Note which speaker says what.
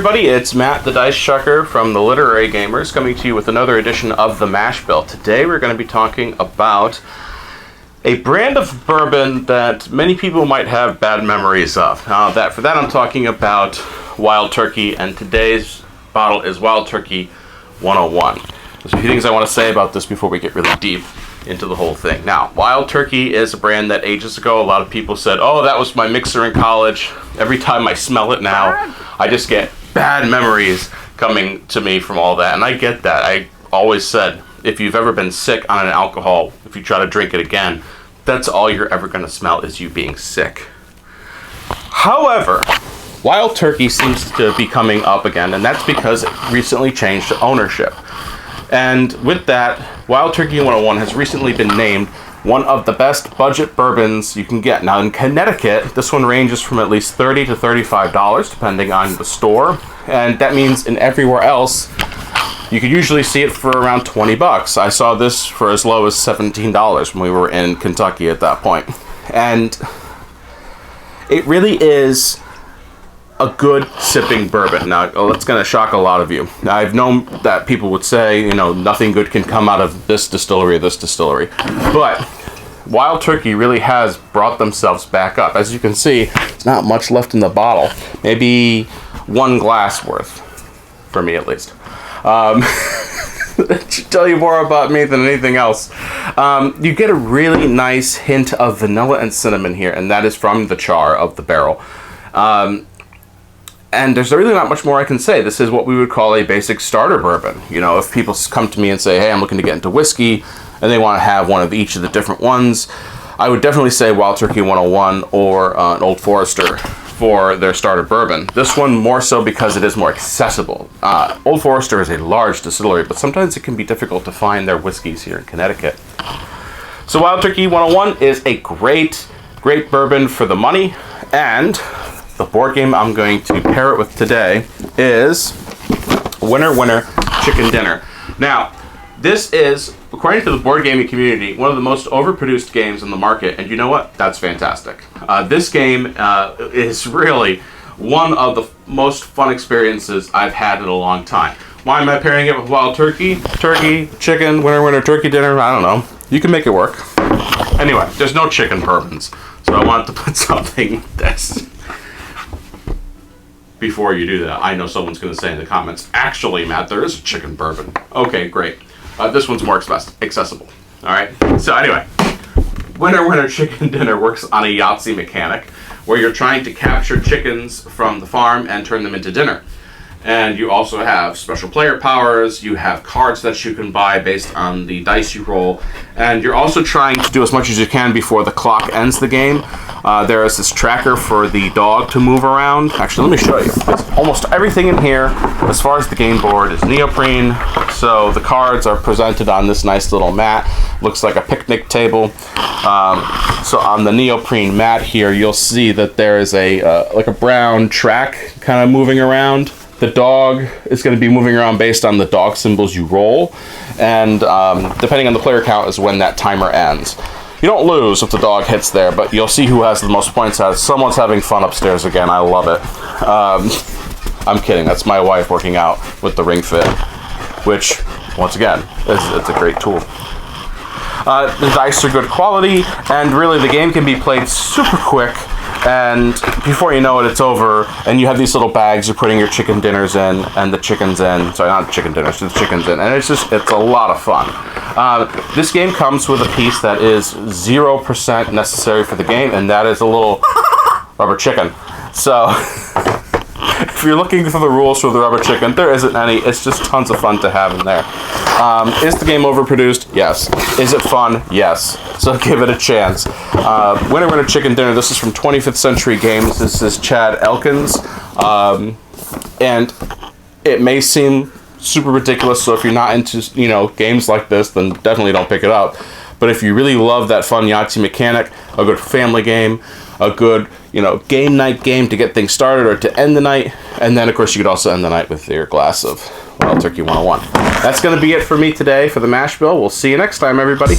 Speaker 1: everybody, it's Matt the Dice Chucker from the Literary Gamers coming to you with another edition of the Mash Bill. Today we're going to be talking about a brand of bourbon that many people might have bad memories of. For that I'm talking about Wild Turkey, and today's bottle is Wild Turkey 101. There's a few things I want to say about this before we get really deep into the whole thing. Now, Wild Turkey is a brand that ages ago a lot of people said, oh, that was my mixer in college. Every time I smell it now, I just get bad memories coming to me from all that. And I get that. I always said, if you've ever been sick on an alcohol, if you try to drink it again, that's all you're ever going to smell is you being sick. However, Wild Turkey seems to be coming up again, and that's because it recently changed ownership. And with that, Wild Turkey 101 has recently been named one of the best budget bourbons you can get. Now in Connecticut, this one ranges from at least $30 to $35 depending on the store. And that means in everywhere else, you could usually see it for around 20 bucks. I saw this for as low as $17 when we were in Kentucky at that point. And it really is a good sipping bourbon. Now, that's going to shock a lot of you. I've known that people would say, you know, nothing good can come out of this distillery or this distillery. But Wild Turkey really has brought themselves back up. As you can see, there's not much left in the bottle. Maybe one glass worth, for me at least. That should tell you more about me than anything else. You get a really nice hint of vanilla and cinnamon here, and that is from the char of the barrel. And there's really not much more I can say. This is what we would call a basic starter bourbon. You know, if people come to me and say, hey, I'm looking to get into whiskey, and they want to have one of each of the different ones, I would definitely say Wild Turkey 101 or an Old Forester for their starter bourbon. This one more so because it is more accessible. Old Forester is a large distillery, but sometimes it can be difficult to find their whiskeys here in Connecticut. So Wild Turkey 101 is a great bourbon for the money, and the board game I'm going to pair it with today is Winner Winner Chicken Dinner. Now, this is, according to the board gaming community, one of the most overproduced games on the market, and you know what? That's fantastic. This game is really one of the most fun experiences I've had in a long time. Why am I pairing it with Wild Turkey? Turkey, chicken, Winner Winner Turkey Dinner, I don't know. You can make it work. Anyway, there's no chicken bourbons, so I wanted to put something that's... Before you do that, I know someone's going to say in the comments, actually, Matt, there is a chicken bourbon. Okay, great. This one's more accessible. All right. So anyway, Winner Winner Chicken Dinner works on a Yahtzee mechanic where you're trying to capture chickens from the farm and turn them into dinner. And you also have special player powers, you have cards that you can buy based on the dice you roll, and you're also trying to do as much as you can before the clock ends the game. There is this tracker for the dog to move around. Actually, let me show you. Almost everything in here, as far as the game board, is neoprene, so the cards are presented on this nice little mat. Looks like a picnic table. So on the neoprene mat here, you'll see that there is like a brown track kind of moving around. The dog is going to be moving around based on the dog symbols you roll, and depending on the player count is when that timer ends. You don't lose if the dog hits there, but you'll see who has the most points out. Someone's having fun upstairs again. I love it. I'm kidding. That's my wife working out with the Ring Fit, which, once again, it's a great tool. The dice are good quality, and really the game can be played super quick. And before you know it, it's over, and you have these little bags you're putting your chicken dinners in, and the chickens in. Sorry, not chicken dinners, the chickens in. And it's a lot of fun. This game comes with a piece that is 0% necessary for the game, and that is a little rubber chicken. So, if you're looking for the rules for the rubber chicken, there isn't any. It's just tons of fun to have in there. Is the game overproduced? Yes. Is it fun? Yes. So give it a chance. Winner Winner Chicken Dinner. This is from 25th Century Games. This is Chad Elkins. And it may seem super ridiculous, so if you're not into, games like this, then definitely don't pick it up. But if you really love that fun Yahtzee mechanic, a good family game, a good, game night game to get things started or to end the night, and then, of course, you could also end the night with your glass of Wild Turkey 101. That's going to be it for me today for the Mash Bill. We'll see you next time, everybody.